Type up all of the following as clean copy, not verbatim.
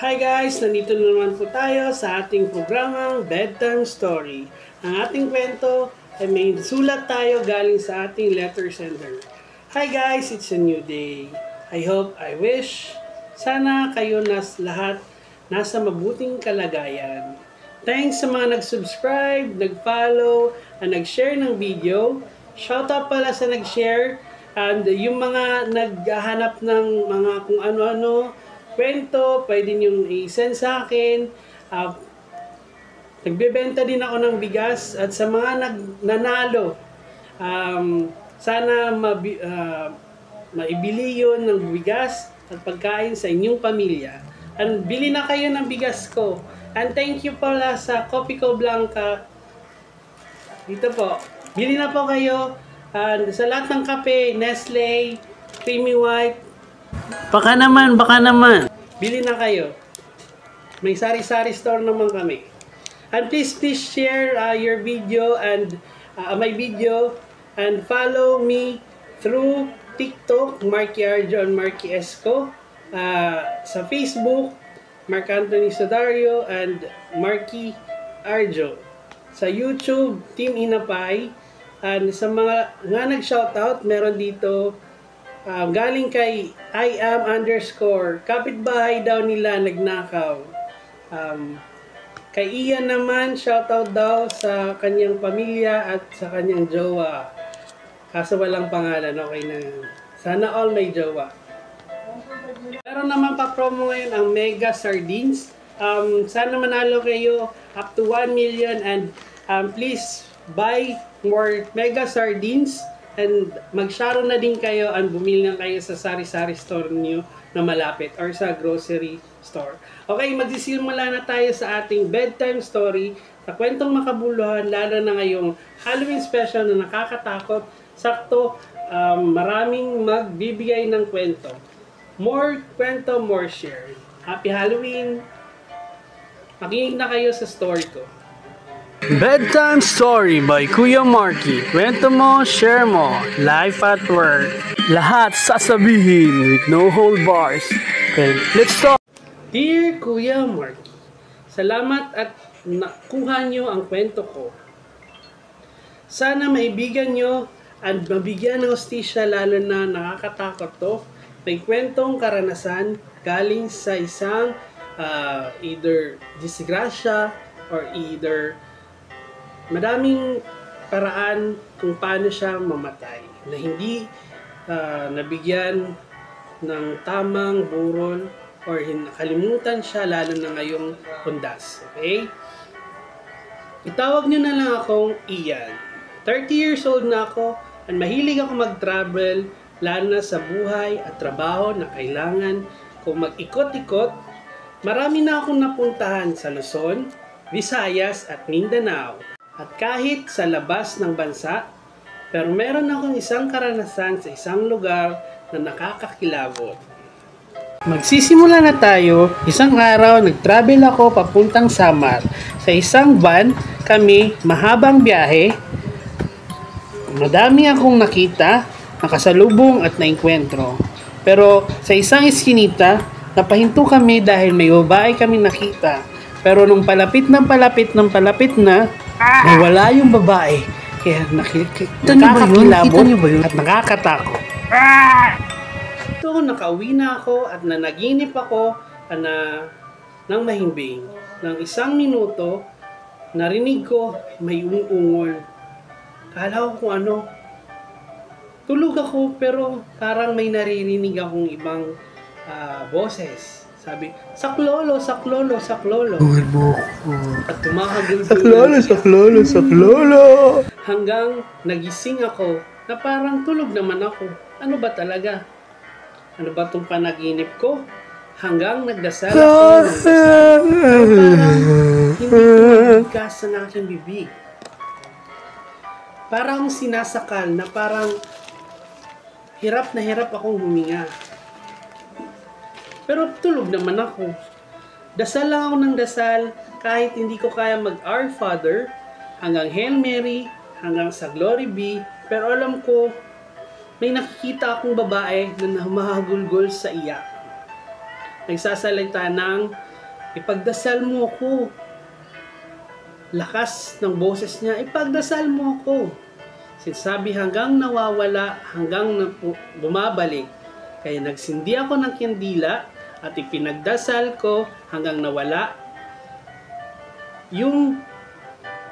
Hi guys! Nandito na naman po tayo sa ating programang Bedtime Story. Ang ating kwento ay may sulat tayo galing sa ating letter sender. Hi guys! It's a new day. I hope, I wish, sana kayo lahat nasa mabuting kalagayan. Thanks sa mga nag-subscribe, nag-follow, at nag-share ng video. Shoutout pala sa nag-share. And yung mga naghahanap ng mga kung ano-ano, kwento, pwede nyo i-send sa akin. Nagbebenta din ako ng bigas at sa mga nanalo, sana maibili yun ng bigas at pagkain sa inyong pamilya. And bili na kayo ng bigas ko. And thank you pala sa Copico Blanca. Dito po. Bili na po kayo. And sa lahat ng kape, Nestle, Creamy White, baka naman. Bili na kayo. May sari-sari store naman kami. And please share your video and my video and follow me through TikTok, Marky Arjo and Marky Esco. Sa Facebook, Mark Anthony Sodario and Marky Arjo. Sa YouTube, Team Inapay. And sa mga nga nag-shoutout, meron dito galing kay _, kapitbahay daw nila nagnakaw. Kay Ian naman, shoutout daw sa kanyang pamilya at sa kanyang jowa. Kaso walang pangalan, okay na yun. Sana all may jowa. Meron naman pa promo ngayon ang Mega Sardines. Sana manalo kayo up to 1 million and please buy more Mega Sardines. And mag-sharo na din kayo and bumili na kayo sa sari-sari store niyo na malapit or sa grocery store. Okay, magsisimula na tayo sa ating bedtime story sa kwentong makabuluhan, lalo na ngayong Halloween special na nakakatakot. Sakto, maraming magbibigay ng kwento. More kwento, more share. Happy Halloween! Makinig na kayo sa story ko. Bedtime Story by Kuya Marky. Kwento mo, share mo. Life at work. Lahat sasabihin with no hold bars. Okay, let's start. Dear Kuya Marky, salamat at nakuha nyo ang kwento ko. Sana maibigan nyo at mabigyan ng hustisya, lalo na nakakatakot to. May kwentong karanasan galing sa isang either disgrasya or either madaming paraan kung paano siya mamatay na hindi nabigyan ng tamang burol or nakalimutan siya, lalo na ngayong hundas. Okay? Itawag nyo na lang akong Ian. 30 years old na ako and mahilig ako mag-travel, lalo na sa buhay at trabaho na kailangan kung mag-ikot-ikot. Marami na akong napuntahan sa Luzon, Visayas at Mindanao. At kahit sa labas ng bansa, pero meron akong isang karanasan sa isang lugar na nakakakilabot. Magsisimula na tayo. Isang araw, nag-travel ako papuntang Samar. Sa isang van, kami, mahabang biyahe. Madami akong nakita, nakasalubong at nainkwentro. Pero sa isang iskinita, napahinto kami dahil may babae kami nakita. Pero nung palapit na, nawala yung babae. Kaya nakakakilabot at nakakatakot. Ito, nakauwi na ako at nanaginip ako ng mahimbing. Nang 1 minuto, narinig ko may ungol. Kala ko kung ano. Tulog ako pero parang may naririnig akong ibang boses. Sabi, saklolo. Tuhan mo ako. At tumahagul Saklolo. hanggang nagising ako na parang tulog naman ako. Ano ba talaga? Ano ba itong panaginip ko? Hanggang nagdasal ako. Parang hindi tumagkas sa aking bibig. Parang sinasakal na parang hirap na hirap akong huminga. Pero tulog naman ako. Dasal lang ako ng dasal kahit hindi ko kaya mag-Our Father, hanggang Hail Mary, hanggang sa Glory Be. Pero alam ko, may nakikita akong babae na humahagulgol sa iyak. Nagsasalita ng ipagdasal mo ako. Lakas ng boses niya, ipagdasal mo ako. Sinasabi hanggang nawawala, hanggang bumabalik. Kaya nagsindi ako ng kandila at ipinagdasal ko hanggang nawala yung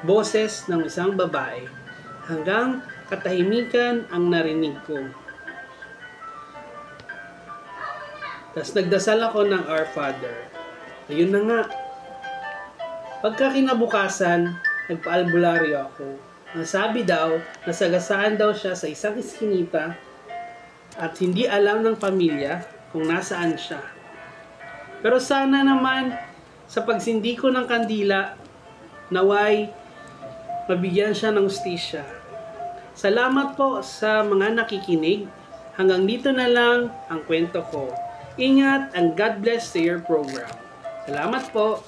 boses ng isang babae. Hanggang katahimikan ang narinig ko. Tapos nagdasal ako ng Our Father. Ayun na nga. Pagka kinabukasan, nagpa-albularyo ako. Ang sabi daw, nasagasaan daw siya sa isang iskinita at hindi alam ng pamilya kung nasaan siya. Pero sana naman, sa pagsindi ko ng kandila, naway mabigyan siya ng hustisya. Salamat po sa mga nakikinig. Hanggang dito na lang ang kwento ko. Ingat and God bless to your program. Salamat po.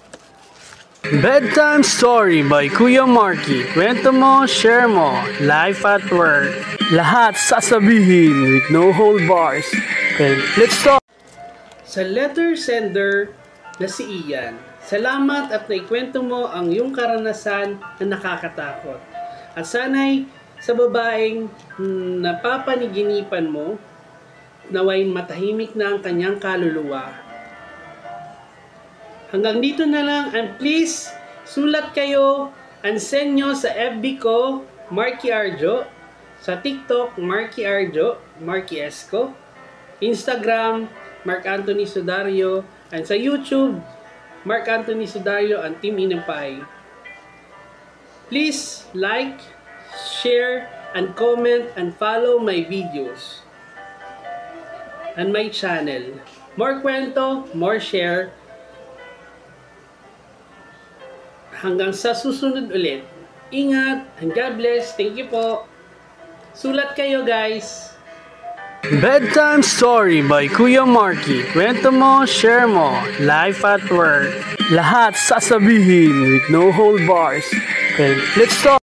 Bedtime Story by Kuya Marky. Kwento mo, share mo. Life at work. Lahat sasabihin with no hold bars. Okay, let's talk. Sa letter sender na si Ian, salamat at naikwento mo ang iyong karanasan na nakakatakot. At sana'y sa babaeng napapaniginipan mo, naway matahimik na ang kanyang kaluluwa. Hanggang dito na lang, and please, sulat kayo and send nyo sa FB ko, Marky Arjo, sa TikTok, Marky Arjo, Marky Esco, Instagram, Mark Anthony Sudario, and sa YouTube, Mark Anthony Sudario and Team Inampay. Please like, share, and comment and follow my videos and my channel. More kwento, more share. Hanggang sa susunod ulit. Ingat and God bless. Thank you po. Sulat kayo guys. Bedtime Story by Kuya Marky. Kwento mo, share mo. Life at work. Lahat sasabihin with no hold bars. Okay, let's talk.